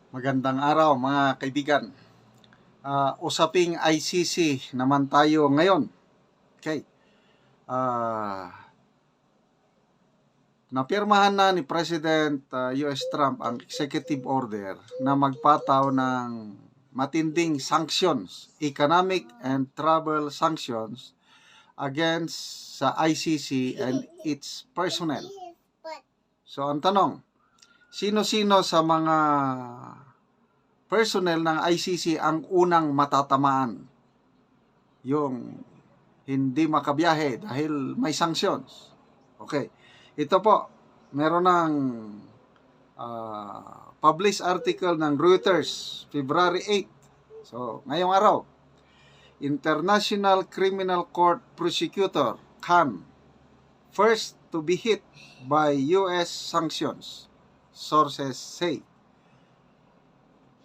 Magandang araw mga kaibigan. Usaping ICC naman tayo ngayon. Okay. Napirmahan na ni President US Trump ang executive order na magpataw ng matinding sanctions, economic and travel sanctions against sa ICC and its personnel. So ang tanong, sino-sino sa mga personnel ng ICC ang unang matatamaan? Yung hindi makabiyahe dahil may sanctions. Okay. Ito po, meron ng published article ng Reuters, February 8. So, ngayong araw, International Criminal Court Prosecutor, Khan, first to be hit by US sanctions, sources say.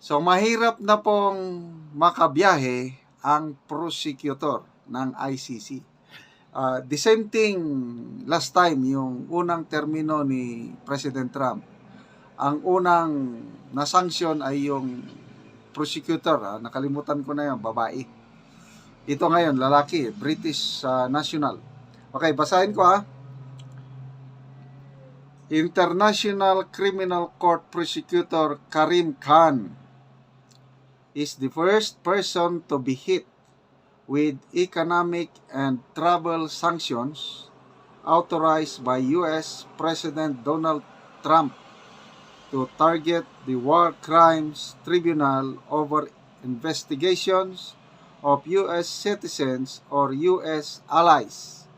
So, mahirap na pong makabiyahe ang prosecutor ng ICC. The same thing last time, yung unang termino ni President Trump. Ang unang na-sanction ay yung prosecutor, nakalimutan ko na yun, babae. Ito ngayon, lalaki, British national. Okay, basahin ko International Criminal Court Prosecutor Karim Khan is the first person to be hit with economic and travel sanctions authorized by U.S. President Donald Trump to target the War Crimes Tribunal over investigations of U.S. citizens or U.S. allies.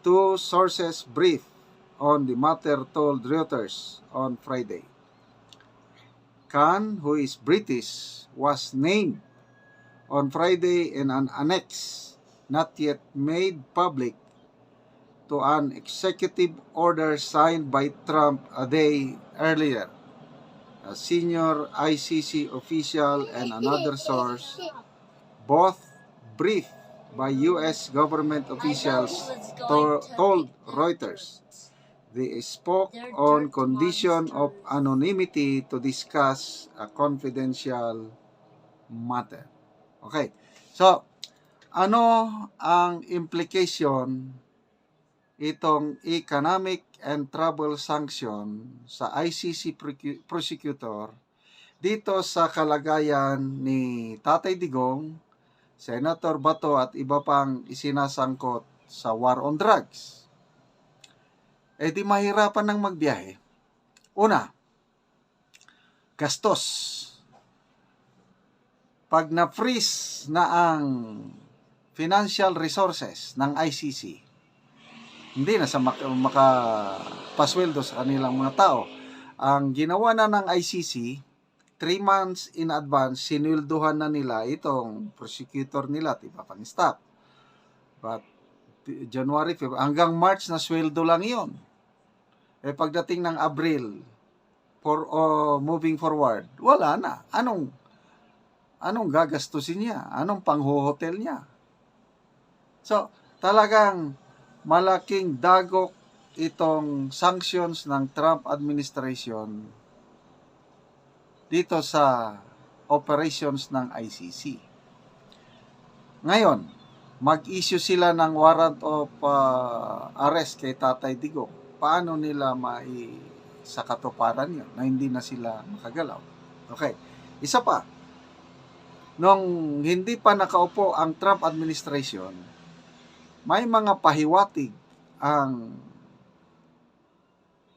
Two sources briefed on the matter told Reuters on Friday. Khan, who is British, was named on Friday in an annex not yet made public to an executive order signed by Trump a day earlier. A senior ICC official and another source, both briefed by U.S. government officials, told Reuters. They spoke on condition of anonymity to discuss a confidential matter. Okay. So, ano ang implication itong economic and travel sanction sa ICC prosecutor dito sa kalagayan ni Tatay Digong, Senator Bato at iba pang isinasangkot sa war on drugs? Di mahirapan ng magbiyahe. Una, gastos. Pag na-freeze na ang financial resources ng ICC, hindi na sa makapasweldo sa kanilang mga tao. Ang ginawa na ng ICC, 3 months in advance, sinweldohan na nila itong prosecutor nila, iba pang staff. But January, February, hanggang March na sweldo lang yon. Pagdating ng Abril, moving forward, wala na. Anong gagastusin niya? Anong panghohotel niya? So, talagang malaking dagok itong sanctions ng Trump administration dito sa operations ng ICC. Ngayon, mag-issue sila ng warrant of arrest kay Tatay Digong. Paano nila sa katuparan yun na hindi na sila makagalaw? Okay. Isa pa, nung hindi pa nakaupo ang Trump administration, may mga pahiwatig ang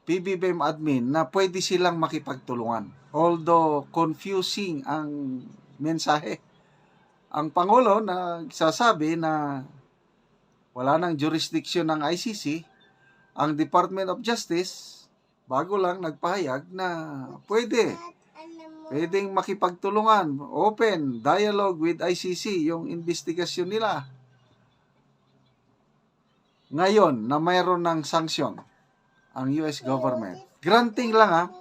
PBBM admin na pwede silang makipagtulungan. Although confusing ang mensahe. Ang Pangulo nagsasabi na wala nang jurisdiction ng ICC, ang Department of Justice bago lang nagpahayag na pwedeng makipagtulungan, open dialogue with ICC yung investigasyon nila. Ngayon na mayroon ng sanction ang US government, granting lang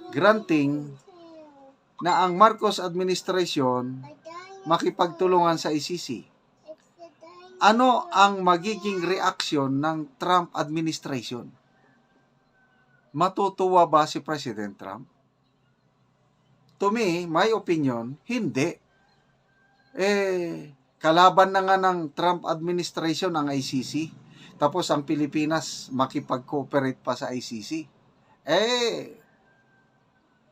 granting na ang Marcos administration makipagtulungan sa ICC. Ano ang magiging reaksyon ng Trump administration? Matutuwa ba si President Trump? to me, my opinion, hindi. Kalaban na nga ng Trump administration ang ICC. Tapos ang Pilipinas makipag-cooperate pa sa ICC.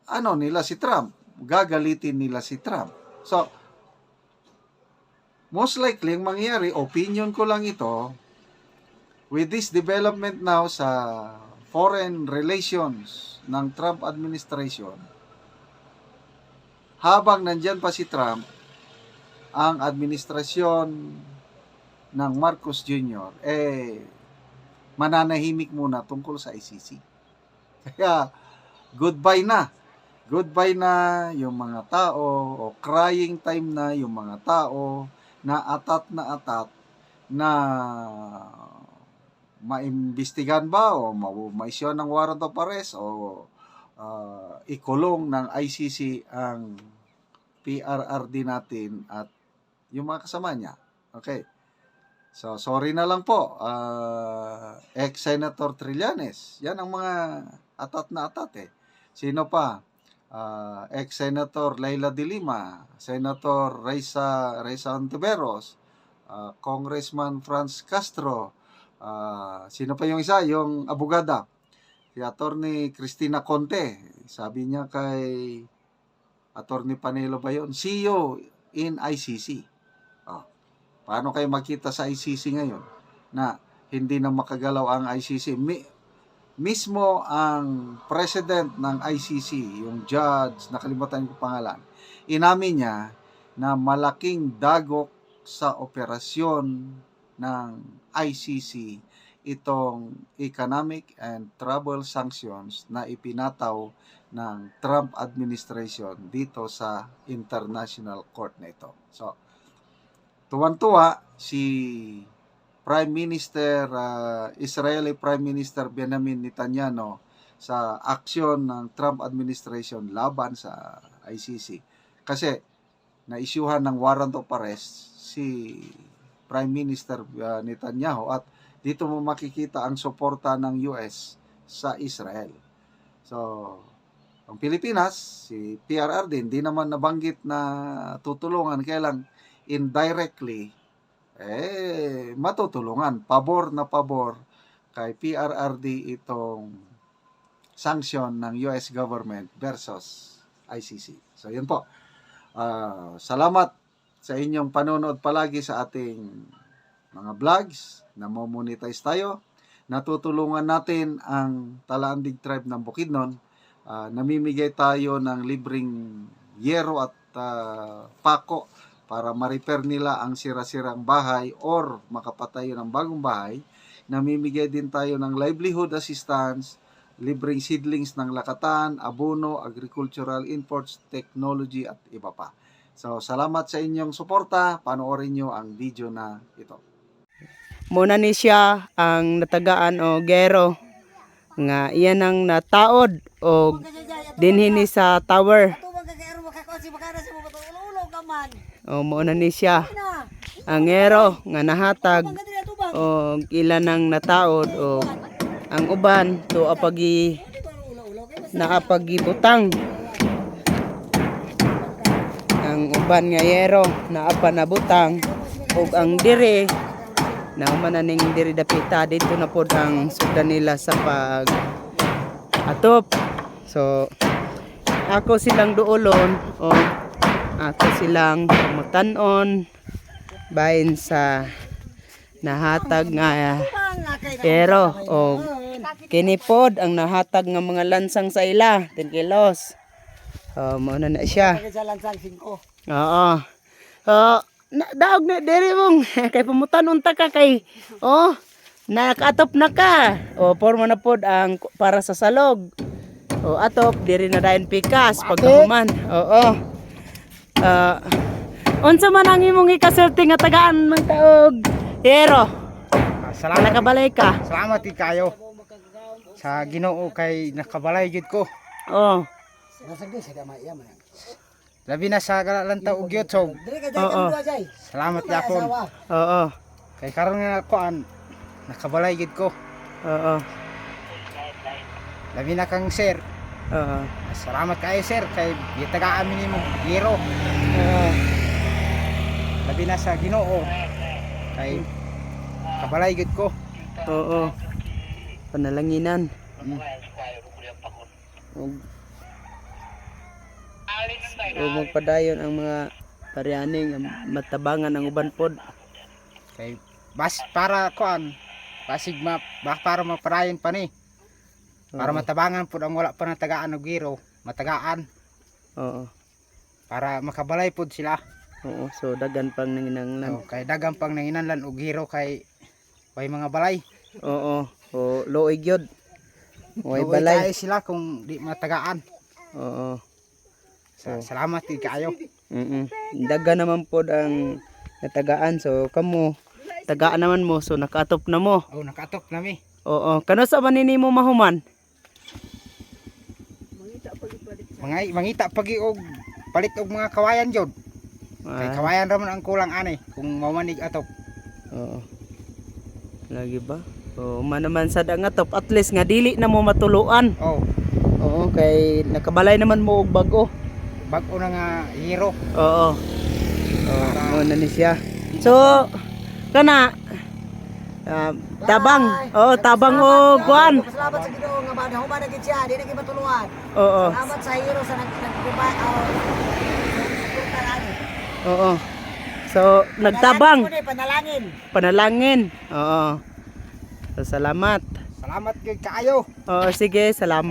Ano nila si Trump? Gagalitin nila si Trump. So, most likely, ang mangyayari, opinion ko lang ito, with this development now sa foreign relations ng Trump administration, habang nandyan pa si Trump, ang administrasyon ng Marcos Jr., mananahimik muna tungkol sa ICC. Kaya, goodbye na. Goodbye na yung mga tao, o crying time na yung mga tao na atat na maimbestigan ba o maisyon ng warrant of arrest o ikulong ng ICC ang PRRD natin at yung mga kasama niya. Okay. So, sorry na lang po, ex-Senator Trillanes. Yan ang mga atat na atat Sino pa? Ex-Senator Leila de Lima, Senator Reza Ontiveros, Congressman Franz Castro, sino pa yung isa? Yung abogada, si Attorney Cristina Conte. Sabi niya kay Attorney Panelo ba yun? See you in ICC. Paano kayo makita sa ICC ngayon na hindi na makagalaw ang ICC? Mismo ang president ng ICC, yung judge, nakalimutan ko pangalan, inamin niya na malaking dagok sa operasyon ng ICC itong economic and travel sanctions na ipinataw ng Trump administration dito sa international court na ito. So, tuwan-tuwa si Prime Minister, Israeli Prime Minister Benjamin Netanyahu sa aksyon ng Trump administration laban sa ICC. Kasi na-isyuhan ng warrant of arrest si Prime Minister Netanyahu at dito mo makikita ang suporta ng US sa Israel. So, ang Pilipinas, si PRRD, hindi naman nabanggit na tutulungan, kaya lang indirectly matutulungan, pabor na pabor kay PRRD itong sanction ng US government versus ICC. So, yun po. Salamat sa inyong panonood palagi sa ating mga vlogs. Namo-monetize tayo. Natutulungan natin ang Talaandig Tribe ng Bukidnon. Namimigay tayo ng libreng yero at pako para ma-repair nila ang sira-sirang bahay or makapatayo ng bagong bahay. Namimigay din tayo ng livelihood assistance, libreng seedlings ng lakatan, abono, agricultural imports, technology at iba pa. So, salamat sa inyong suporta. Panoorin nyo ang video na ito. Muna ni siya ang natagaan o gero nga iyan ang nataod o dinhini sa tower. O muna ni siya ang gero nga nahatag o ilan ang nataod o ang uban to apagi naapagibutang ang uban nga yero naapa nabutang ug ang dire na mananing diri dapita dito na pod ang sugdan nila sa pag atop. So ako silang duolon o ako silang magtanon bahin sa nahatag nga pero o kini pod ang nahatag nga mga lansang sa ila 10 kilos. Mao na siya. Oo. Daog na dere mong kay pamutan unta ka kay nakatop na ka. Porma na pod ang para sa salog. Atop diri na dayon pikas pagkahuman. Oo. Unsa man ang imong ikasulti nga tagaan man taog? Hero. Salamat nakabalay ka. Salamat kayo sa Ginoo kay nakabalay gid ko. Oo. Labi na sa kalanta ug YouTube. Oo. Salamat yapon. Oo. Kay karon nga kuan nakabalay gid ko. Oo. Labi na kang share. Oo. Salamat kayo sir kay gitagaan mi nimo giro. Oo. Labi na sa Ginoo. Kay kabalay gid ko. Oo. Panalanginan. Mm. Ug magpadayon ang mga parianing matabangan ang uban pod. Kay bas para kuan basig para maparayon pa ni. Para Oo. matabangan pud ang wala pa natagaan og giro, matagaan Oo. para makabalay pud sila. Oo, so dagan pang nanginanglan. So, kay dagang pang nanginanlan og giro kay way mga balay. Oo. O luoy gyud. Way Luoy balay. kayo sila kung di matagaan. Oo. Salamat gid kayo. Daga naman pod ang natagaan, so kamo tagaan naman mo, so nakaatop na mo. Oh, nakatok nami. Oo. Kano sa man nimo mahuman? Mangita pagi og palit og mga kawayan jud. Kay Ah, kawayan ra man ang kulang ani kung mamanig atop. oo. Lagi ba? Oo, man naman sad ang atop, at least nga dili na mo matuluan. Oh, Oo, kay nakabalay naman mo og bago. bag-o na nga hero. Oo. Oo, mo na ni siya. So, kana tabang. Oo, tabang o kuan. Salamat sa Ginoo nga ba human na gid siya, di na gid matuluan. Oo. Salamat sa hero sa nagpipay Oo. So, nagtabang. Panalangin. Panalangin. Oo. So, salamat. Salamat gid kaayo. Oo, sige, salamat.